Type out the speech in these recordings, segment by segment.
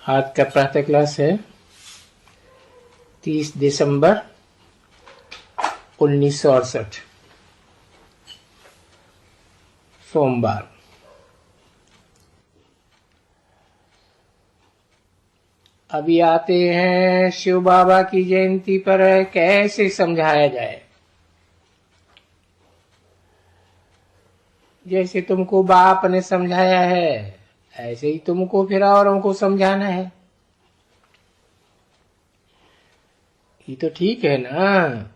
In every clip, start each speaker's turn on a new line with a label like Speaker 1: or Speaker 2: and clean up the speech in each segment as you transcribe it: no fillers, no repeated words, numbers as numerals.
Speaker 1: आज का प्रातः क्लास है 30 दिसंबर 1968 सोमवार। अभी आते हैं शिव बाबा की जयंती पर कैसे समझाया जाए। जैसे तुमको बाप ने समझाया है ऐसे ही तुमको फिर औरों को समझाना है। ये तो ठीक है ना।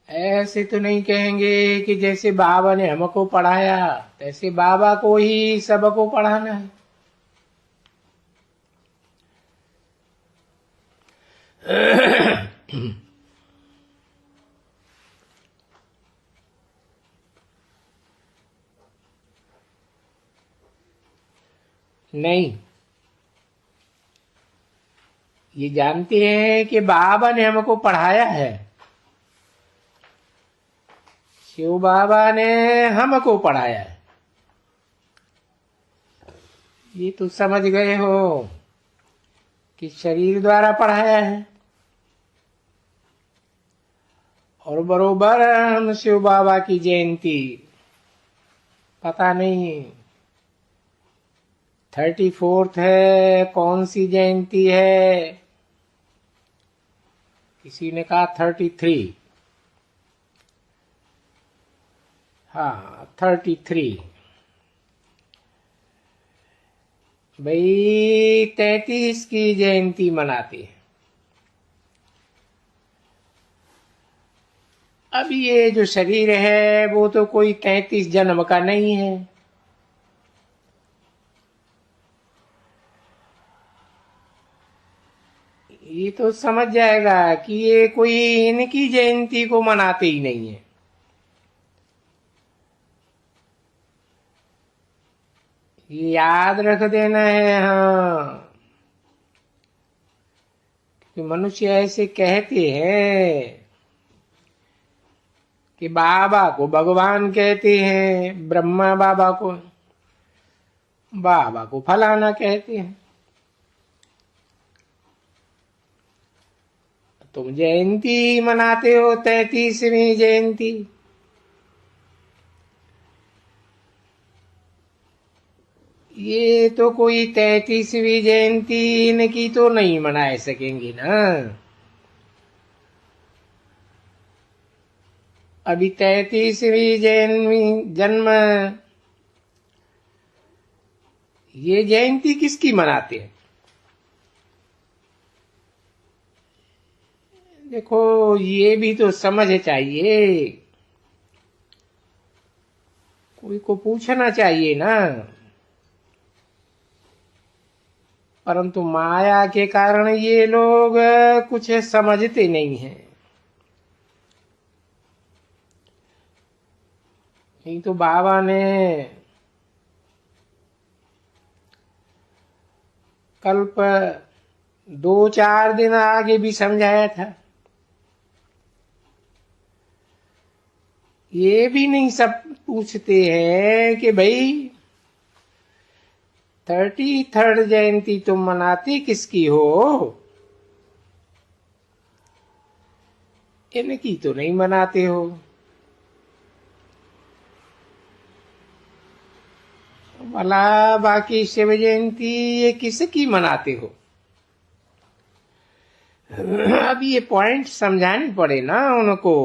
Speaker 1: ऐसे तो नहीं कहेंगे कि जैसे बाबा ने हमको पढ़ाया तैसे बाबा को ही सबको पढ़ाना है। नहीं, ये जानते हैं कि बाबा ने हमको पढ़ाया है। शिव बाबा ने हमको पढ़ाया है। ये तो समझ गए हो कि शरीर द्वारा पढ़ाया है। और बरोबर हम शिव बाबा की जयंती पता नहीं 34th है, कौन सी जयंती है। किसी ने कहा 33। हाँ 33। भाई 33 की जयंती मनाते हैं। अब ये जो शरीर है वो तो कोई 33 जन्म का नहीं है। ये तो समझ जाएगा कि ये कोई इनकी जयंती को मनाते ही नहीं है। ये याद रख देना है। हाँ, कि मनुष्य ऐसे कहते हैं कि बाबा को भगवान कहते हैं, ब्रह्मा बाबा को फलाना कहते हैं। तुम जयंती मनाते हो 33वीं जयंती। ये तो कोई 33वीं जयंती इनकी तो नहीं मना सकेंगे ना। अभी 33वीं जन्म ये जयंती किसकी मनाते हैं। देखो ये भी तो समझ चाहिए, कोई को पूछना चाहिए ना। परंतु माया के कारण ये लोग कुछ समझते नहीं हैं। नहीं तो बाबा ने कल्प 2-4 दिन आगे भी समझाया था। ये भी नहीं सब पूछते हैं कि भाई 33rd जयंती तुम मनाते किसकी हो। इनकी तो नहीं मनाते हो। भला बाकी शिव जयंती ये किसकी मनाते हो। अब ये पॉइंट समझाने पड़े ना उनको,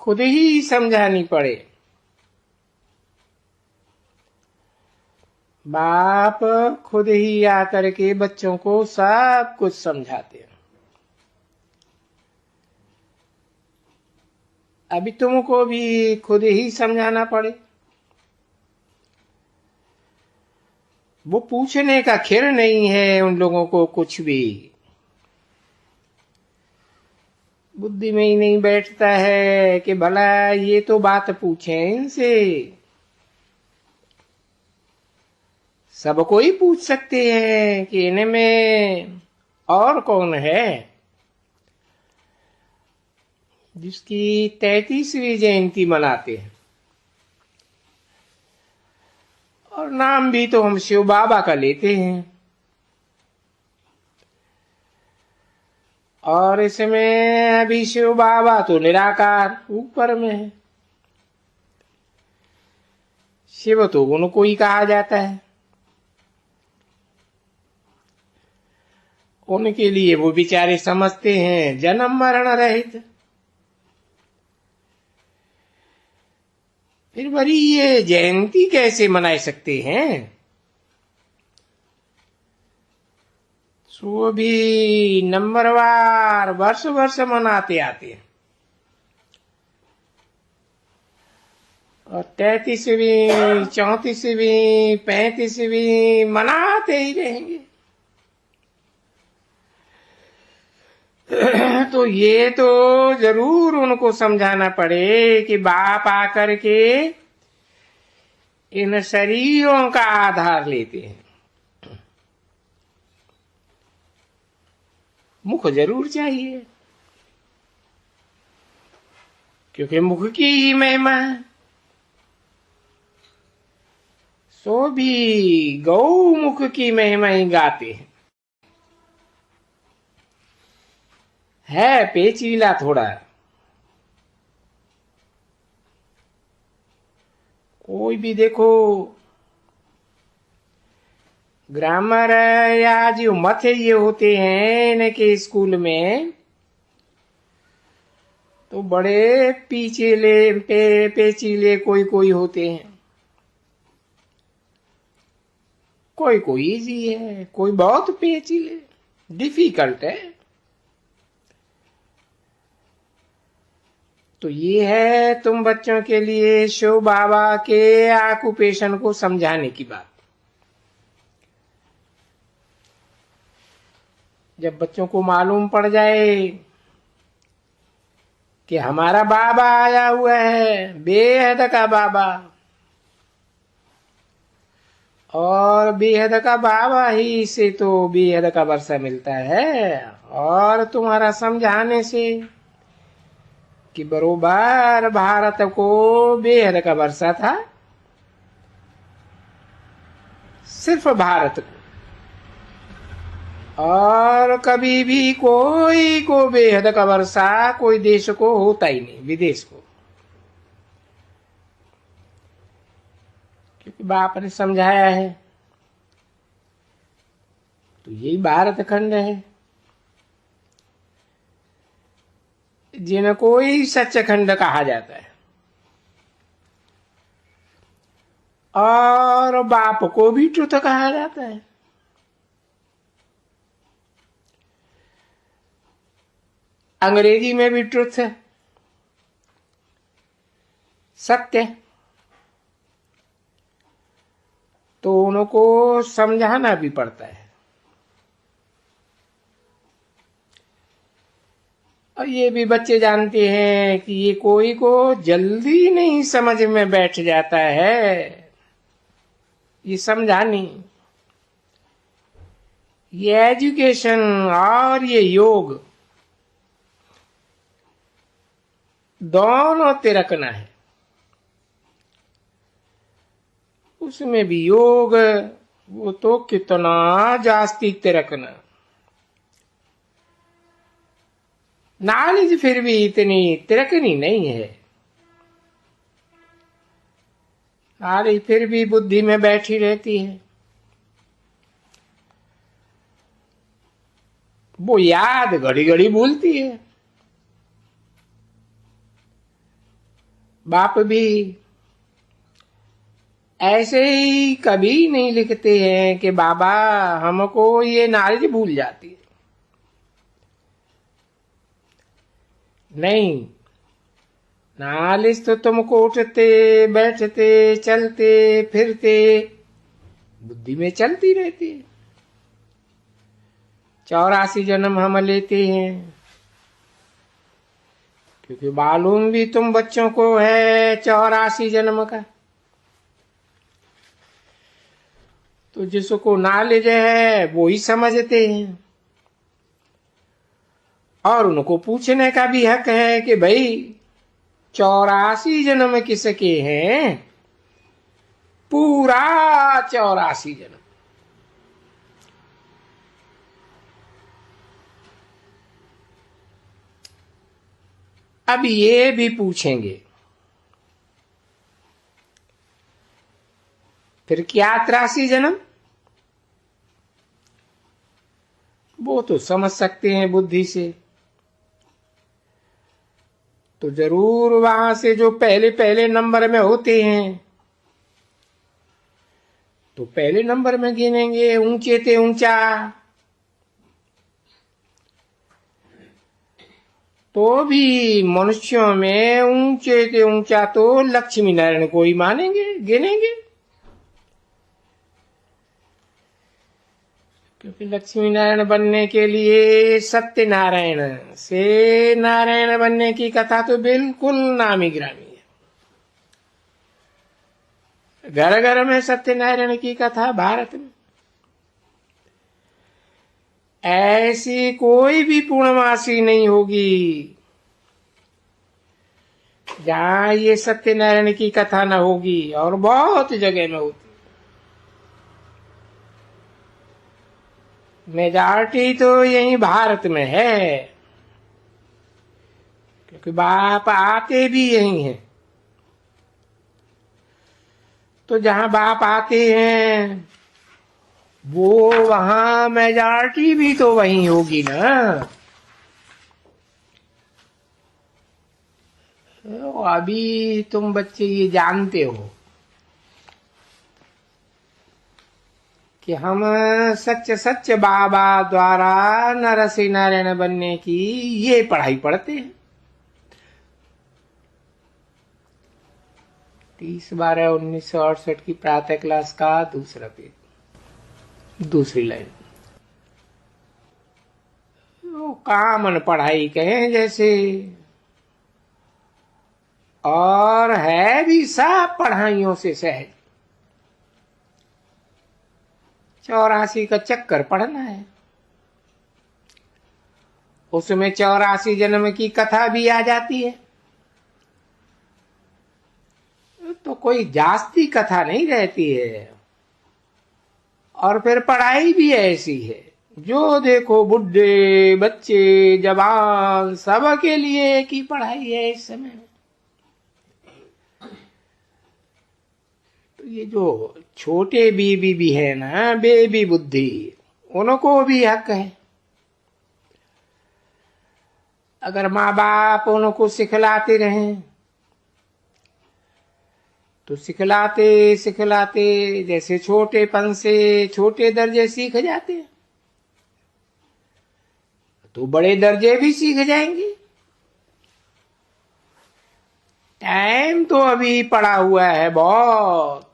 Speaker 1: खुद ही समझानी पड़े। बाप खुद ही आकर के बच्चों को सब कुछ समझाते हैं। अभी तुमको भी खुद ही समझाना पड़े। वो पूछने का खैर नहीं है उन लोगों को कुछ भी। बुद्धि में ही नहीं बैठता है कि भला ये तो बात पूछे इनसे। सबको ही पूछ सकते हैं कि इनमें और कौन है जिसकी 33वीं जयंती मनाते हैं। और नाम भी तो हम शिव बाबा का लेते हैं, और इसमें अभी शिव बाबा तो निराकार ऊपर में है, शिव तो उनको ही कहा जाता है। उनके लिए वो बेचारे समझते हैं जन्म मरण रहित। फिर बड़ी ये जयंती कैसे मना सकते हैं? सो भी नंबरवार वर्ष वर्ष मनाते आते हैं, और 33वीं 34वीं 35वीं मनाते ही रहेंगे। तो ये तो जरूर उनको समझाना पड़े कि बाप आकर के इन शरीरों का आधार लेते हैं। मुख जरूर चाहिए, क्योंकि मुख की ही महिमा है। सो भी गौ मुख की महिमा ही गाते हैं। है पेचीला थोड़ा, कोई भी देखो ग्रामर या जो मत ये होते हैं इनके स्कूल में, तो बड़े पीछेले पेचीले कोई कोई होते हैं, कोई कोई इजी है, कोई बहुत पेचीले डिफिकल्ट है। तो ये है तुम बच्चों के लिए शिव बाबा के ऑक्यूपेशन को समझाने की बात। जब बच्चों को मालूम पड़ जाए कि हमारा बाबा आया हुआ है, बेहद का बाबा, और बेहद का बाबा ही से तो बेहद का वर्षा मिलता है, और तुम्हारा समझाने से कि बरोबर भारत को बेहद का वर्षा था, सिर्फ भारत को, और कभी भी कोई को बेहद का वर्षा कोई देश को होता ही नहीं, विदेश को, क्योंकि बाप ने समझाया है। तो यही भारत खंड है जिनको ही सच्चखंड कहा जाता है, और बाप को भी ट्रुथ कहा जाता है। अंग्रेजी में भी ट्रुथ है, सत्य, तो उनको समझाना भी पड़ता है। और ये भी बच्चे जानते हैं कि ये कोई को जल्दी नहीं समझ में बैठ जाता है, ये समझानी, ये एजुकेशन और ये योग दोनों तिरकना है। उसमें भी योग वो तो कितना जास्ती तिरकना, नॉलेज फिर भी इतनी तिरकनी नहीं है। नॉलेज फिर भी बुद्धि में बैठी रहती है, वो याद घड़ी घड़ी भूलती है। बाप भी ऐसे ही कभी नहीं लिखते हैं कि बाबा हमको ये नॉलेज भूल जाती है, नहीं, नॉलेज तो तुमको उठते बैठते चलते फिरते बुद्धि में चलती रहती है। 84 जन्म हम लेते हैं, क्योंकि मालूम भी तुम बच्चों को है 84 जन्म का। तो जिसको नॉलेज है वो ही समझते हैं, और उनको पूछने का भी हक है कि भाई 84 जन्म किसके हैं, पूरा 84 जन्म। अब ये भी पूछेंगे फिर क्या 83 जन्म? वो तो समझ सकते हैं बुद्धि से। तो जरूर वहां से जो पहले पहले नंबर में होते हैं तो पहले नंबर में गिनेंगे, ऊंचे ते ऊंचा। तो भी मनुष्यों में ऊंचे से ऊंचा तो लक्ष्मी नारायण को ही मानेंगे, गिनेंगे, क्योंकि लक्ष्मी नारायण बनने के लिए सत्य नारायण से नारायण बनने की कथा तो बिल्कुल नामी ग्रामी है। घर घर में सत्यनारायण की कथा भारत में। ऐसी कोई भी पूर्णमासी नहीं होगी जहां ये सत्यनारायण की कथा न होगी, और बहुत जगह में होती। मेजॉरिटी तो यही भारत में है, क्योंकि बाप आते भी यही हैं। तो जहां बाप आते हैं वो वहां मेजॉरिटी भी तो वही होगी ना। तो अभी तुम बच्चे ये जानते हो कि हम सच्चे सच्चे बाबा द्वारा नरसिंह नारायण बनने की ये पढ़ाई पढ़ते हैं। 30/12/1968 की प्रातः क्लास का दूसरा पेज, दूसरी लाइन। वो कामन पढ़ाई कहें जैसे, और है भी सब पढ़ाइयों से सहज। 84 का चक्कर पढ़ना है, उसमें 84 जन्म की कथा भी आ जाती है। तो कोई जास्ती कथा नहीं रहती है। और फिर पढ़ाई भी ऐसी है, जो देखो बुढ़े बच्चे जवान सबके लिए एक ही पढ़ाई है इस समय। तो ये जो छोटे बीबी भी है ना, बेबी बुद्धि, उनको भी हक है। अगर माँ बाप उनको सिखलाते रहें तो सिखलाते सिखलाते जैसे छोटेपन से छोटे दर्जे सीख जाते हैं तो बड़े दर्जे भी सीख जाएंगे। टाइम तो अभी पड़ा हुआ है बहुत।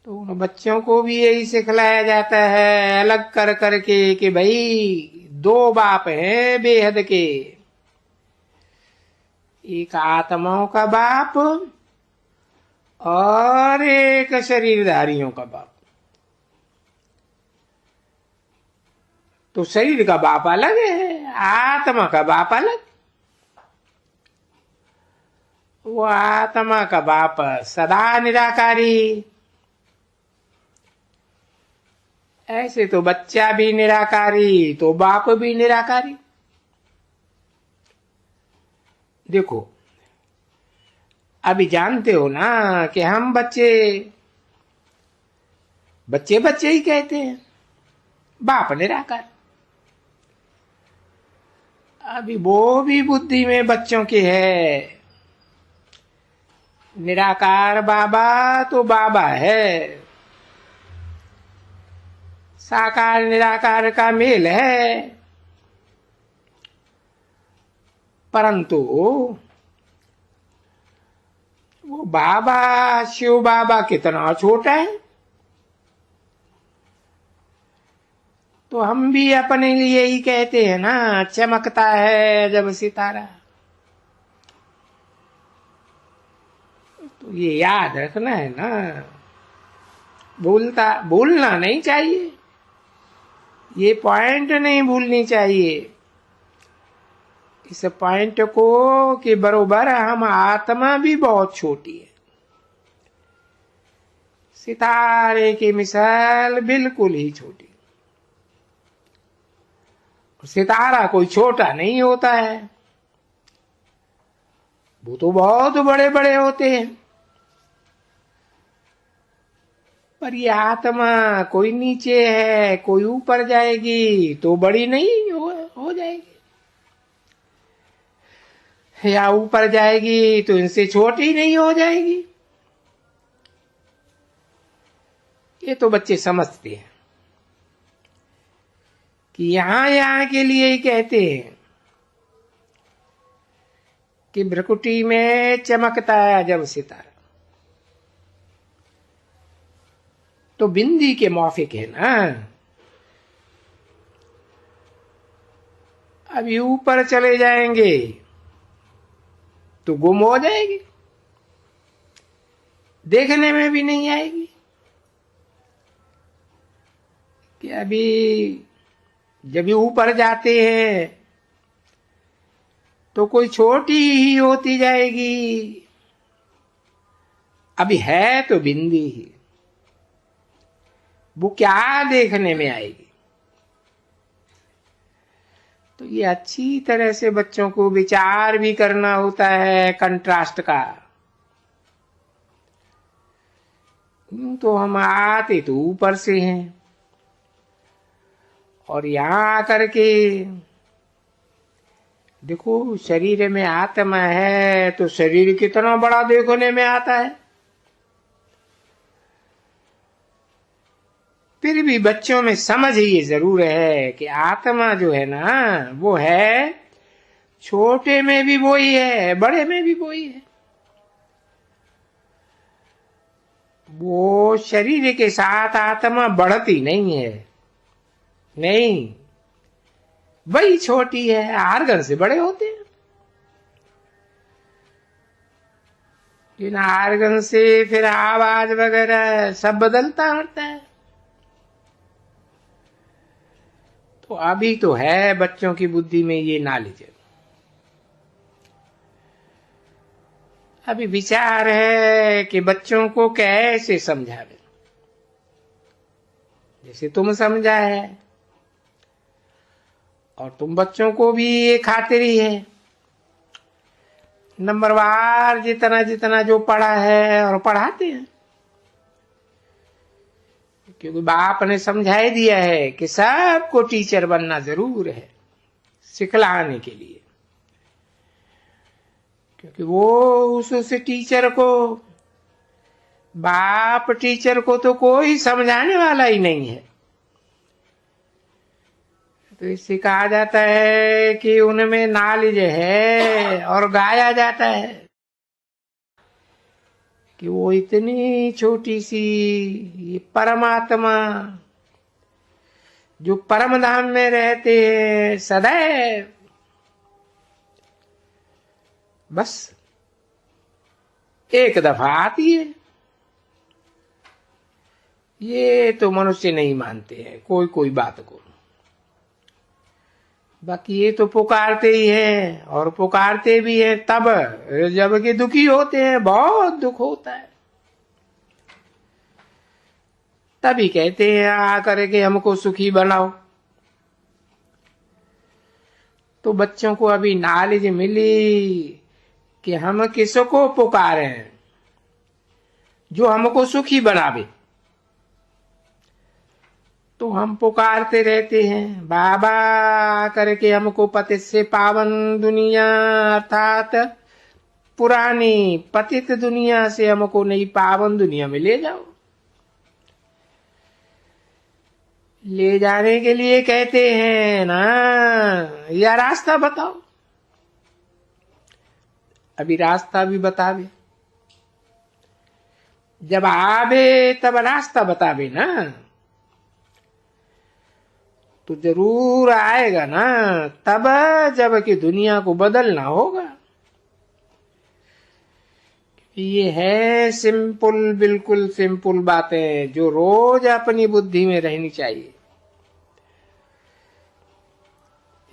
Speaker 1: तो उन बच्चों को भी यही सिखलाया जाता है अलग कर करके कि भाई 2 बाप हैं बेहद के, एक आत्माओं का बाप और एक शरीरधारियों का बाप। तो शरीर का बाप अलग है, आत्मा का बाप अलग। वो आत्मा का बाप सदा निराकारी। ऐसे तो बच्चा भी निराकारी तो बाप भी निराकारी। देखो अभी जानते हो ना कि हम बच्चे बच्चे बच्चे ही कहते हैं, बाप निराकार। अभी वो भी बुद्धि में बच्चों की है। निराकार बाबा तो बाबा है, साकार निराकार का मेल है, परंतु वो बाबा शिव बाबा कितना छोटा है। तो हम भी अपने लिए ही कहते हैं ना, चमकता है जब सितारा। तो ये याद रखना है ना, भूलना नहीं चाहिए, ये पॉइंट नहीं भूलनी चाहिए इस पॉइंट को कि बरोबर हम आत्मा भी बहुत छोटी है। सितारे की मिसाल बिल्कुल ही छोटी। सितारा कोई छोटा नहीं होता है, वो तो बहुत बड़े बड़े होते हैं। पर ये आत्मा कोई नीचे है, कोई ऊपर जाएगी तो बड़ी नहीं हो जाएगी, या ऊपर जाएगी तो इनसे छोटी नहीं हो जाएगी। ये तो बच्चे समझते हैं कि यहां के लिए ही कहते हैं कि भ्रकुटी में चमकता है जब सितारा, तो बिंदी के मौफिक है ना। अभी ऊपर चले जाएंगे तो गुम हो जाएगी, देखने में भी नहीं आएगी। कि अभी जब ऊपर जाते हैं तो कोई छोटी ही होती जाएगी, अभी है तो बिंदी ही, वो क्या देखने में आएगी। तो ये अच्छी तरह से बच्चों को विचार भी करना होता है कंट्रास्ट का। तो हम आते तो ऊपर से हैं, और यहां आकर के देखो शरीर में आत्मा है तो शरीर कितना बड़ा देखने में आता है। फिर भी बच्चों में समझ ये जरूर है कि आत्मा जो है ना वो है, छोटे में भी वही है, बड़े में भी वही है। वो शरीर के साथ आत्मा बढ़ती नहीं है, नहीं, वही छोटी है, आर्गन से बड़े होते हैं। इन आर्गन से फिर आवाज वगैरह सब बदलता रहता है। तो अभी तो है बच्चों की बुद्धि में ये नॉलेज, अभी विचार है कि बच्चों को कैसे समझावे। जैसे तुम समझा है, और तुम बच्चों को भी ये खातिरी है, नंबरवार जितना जितना जो पढ़ा है और पढ़ाते हैं, क्योंकि बाप ने समझा ही दिया है कि सबको टीचर बनना जरूर है सिखलाने के लिए। क्योंकि वो उस टीचर को, बाप टीचर को तो कोई समझाने वाला ही नहीं है। तो इससे कहा जाता है कि उनमें नॉलेज है, और गाया जाता है कि वो इतनी छोटी सी ये परमात्मा जो परम धाम में रहते हैं सदैव, बस एक दफा आती है। ये तो मनुष्य नहीं मानते हैं कोई कोई बात को, बाकी ये तो पुकारते ही हैं, और पुकारते भी हैं तब जब कि दुखी होते हैं, बहुत दुख होता है, तभी कहते हैं आकर के हमको सुखी बनाओ। तो बच्चों को अभी नॉलेज मिली कि हम किसको पुकारे, जो हमको सुखी बनावे। तो हम पुकारते रहते हैं बाबा करके, हमको पतित से पावन दुनिया अर्थात पुरानी पतित दुनिया से हमको नई पावन दुनिया में ले जाओ। ले जाने के लिए कहते हैं ना, या रास्ता बताओ। अभी रास्ता भी बतावे, जब आवे तब रास्ता बतावे ना, तो जरूर आएगा ना तब जब कि दुनिया को बदलना होगा। ये है सिंपल, बिल्कुल सिंपल बातें जो रोज अपनी बुद्धि में रहनी चाहिए।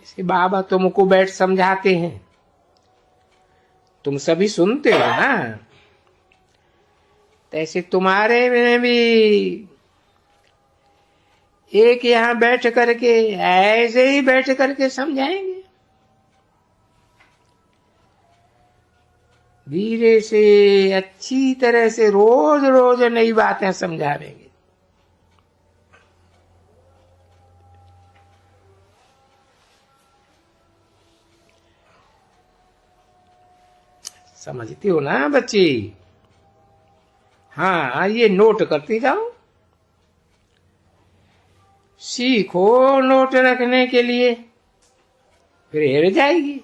Speaker 1: इसे बाबा तुमको बैठ समझाते हैं, तुम सभी सुनते हो ना, ऐसे तुम्हारे में भी एक यहां बैठ करके ऐसे ही बैठ करके समझाएंगे, धीरे से अच्छी तरह से रोज रोज नई बातें समझावेंगे। समझती हो ना बच्ची? हाँ, ये नोट करती जाओ, सीखो नोट रखने के लिए, फिर हिर जाएगी।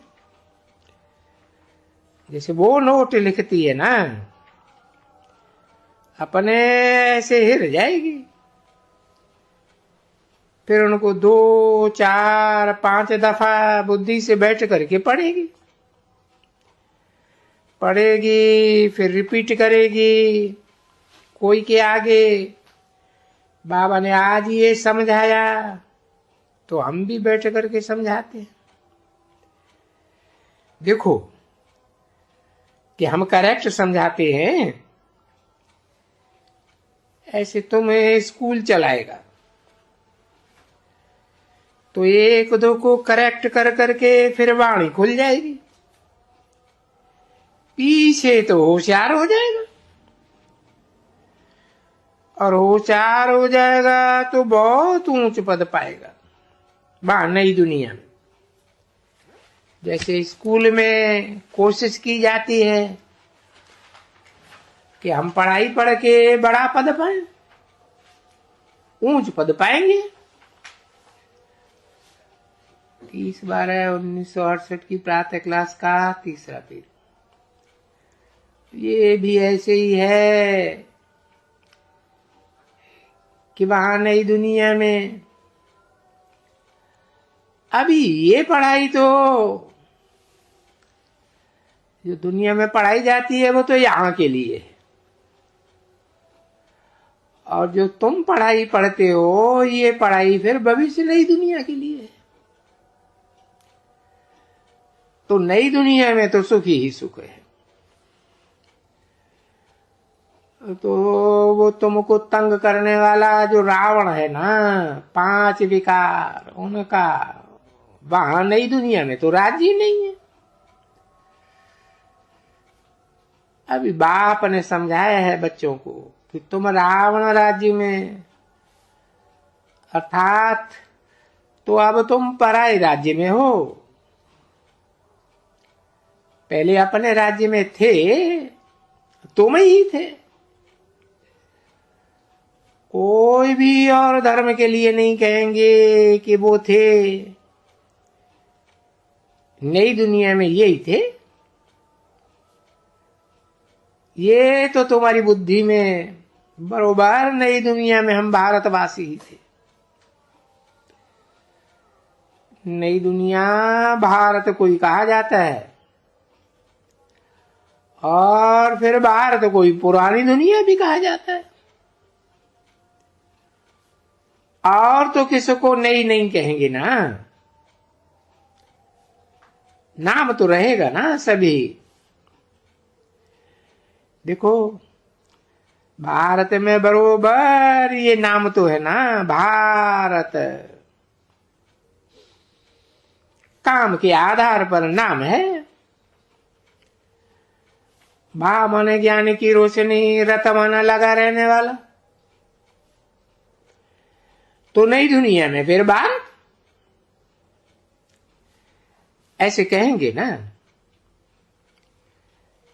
Speaker 1: जैसे वो नोट लिखती है ना, अपने से हिर जाएगी, फिर उनको 2, 4, 5 दफा बुद्धि से बैठ करके पढ़ेगी, फिर रिपीट करेगी। कोई के आगे बाबा ने आज ये समझाया तो हम भी बैठ करके समझाते हैं। देखो कि हम करेक्ट समझाते हैं। ऐसे तुम्हें स्कूल चलाएगा तो 1-2 को करेक्ट कर करके फिर वाणी खुल जाएगी, पीछे तो होशियार हो जाएगा, और होशियार हो जाएगा तो बहुत ऊंच पद पाएगा वहां नई दुनिया में। जैसे स्कूल में कोशिश की जाती है कि हम पढ़ाई पढ़ के बड़ा पद पाएं, ऊंच पद पाएंगे। 30/12/1968 की प्रातः क्लास का 3रा पीरियड। ये भी ऐसे ही है कि वहां नई दुनिया में अभी ये पढ़ाई तो जो दुनिया में पढ़ाई जाती है वो तो यहाँ के लिए है, और जो तुम पढ़ाई पढ़ते हो ये पढ़ाई फिर भविष्य नई दुनिया के लिए है। तो नई दुनिया में तो सुख ही सुख है। तो वो तुमको तंग करने वाला जो रावण है ना, 5 विकार उनका, वहां नई दुनिया में तो राजी नहीं है। अभी बाप ने समझाया है बच्चों को कि तुम रावण राज्य में, अर्थात तो अब तुम पराये राज्य में हो। पहले अपने राज्य में थे, तुम ही थे। कोई भी और धर्म के लिए नहीं कहेंगे कि वो थे, नई दुनिया में यही थे। ये तो तुम्हारी बुद्धि में बरोबर नई दुनिया में हम भारतवासी ही थे। नई दुनिया भारत को ही कहा जाता है, और फिर भारत को ही पुरानी दुनिया भी कहा जाता है। और तो किसको नई नहीं कहेंगे ना, नाम तो रहेगा ना सभी। देखो भारत में बरोबर ये नाम तो है ना, भारत काम के आधार पर नाम है। भा माने ज्ञान की रोशनी, रत माना लगा रहने वाला। तो नई दुनिया में फिर भारत ऐसे कहेंगे ना,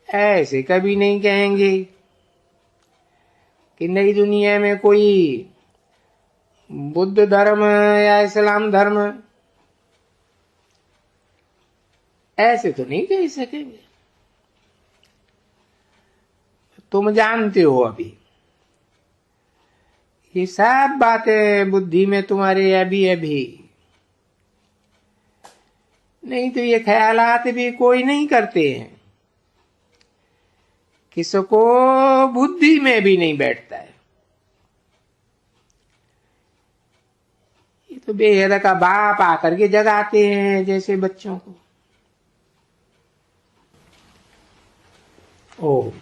Speaker 1: ऐसे कभी नहीं कहेंगे कि नई दुनिया में कोई बुद्ध धर्म या इस्लाम धर्म, ऐसे तो नहीं कह सकेंगे। तुम जानते हो अभी ये सब बातें बुद्धि में तुम्हारे अभी नहीं तो ये ख्यालात भी कोई नहीं करते हैं, किसको बुद्धि में भी नहीं बैठता है। ये तो बेहद का बाप आकर के जगाते हैं जैसे बच्चों को। ओम।